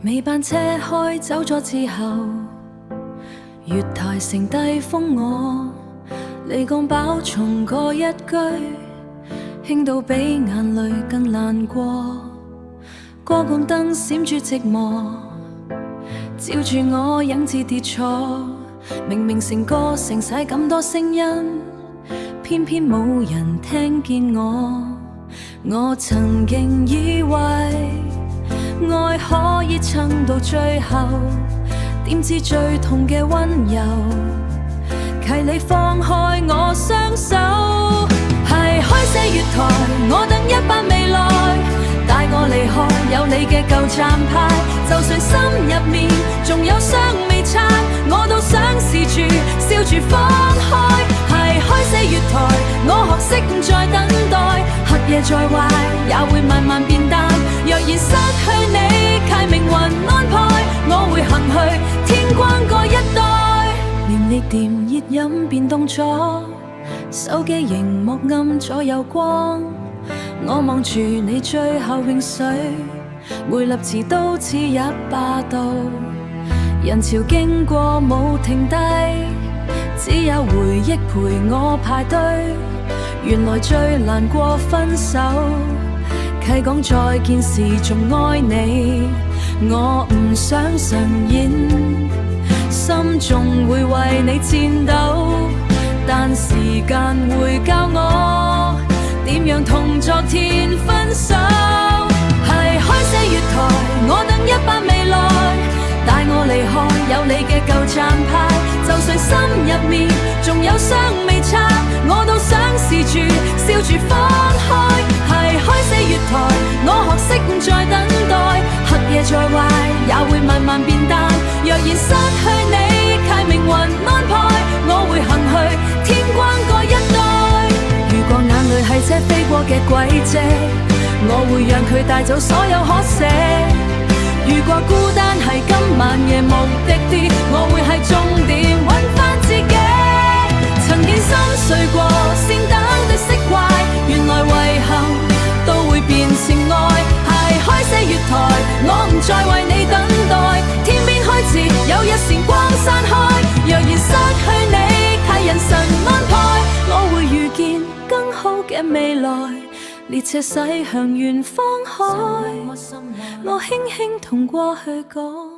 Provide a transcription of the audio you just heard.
尾班車開走咗之後，月台剩低封我，你講飽從嗰一句，輕到比眼淚更難過。過港燈閃住寂寞，照住我影子跌錯。明明成個城市咁多聲音，偏偏冇人聽見我。我曾經以為愛可以撐到最後，點知最痛嘅溫柔係你放開我雙手。係開些月台，我等一班未來，帶我離開有你嘅舊站牌。就算心入面仲有傷未拆，我都想試住笑住放開。係開些月台，我學識唔再等待，黑夜再壞也會慢慢變淡。若然失去你，契命運安排，我會行去天光嗰一帶。連你掂熱飲變凍咗，手機螢幕暗咗有光，我望住你最後泳水，每粒字都似一把刀。人潮經過冇停低，只有回憶陪我排隊。原來最難過分手，契講再見時仲愛你。我唔想神演，心仲會為你顫抖，但時間會教我點樣同昨天分手。係開些月台，我等一班未來，帶我離開有你嘅舊站牌。就算心入面仲有傷未拆，我都想試住笑住放開。係開些月台，我學識唔再等待，黑夜再壞也會慢慢變淡。若然失去你，契命運安排，我會行去天光嗰一帶。如果眼淚係車飛過嘅軌跡，我會讓佢帶走所有可捨。如果孤單係今晚嘅目的地，我會係終點揾返自己。曾經心碎過，先等得釋懷，原來遺憾都會變成愛。係開些月台，我唔再為你等待，天邊開始有一線光散開。若然失去你，係人神安排，我會遇見更好嘅未來。列車駛向遠方海，我輕輕同過去講。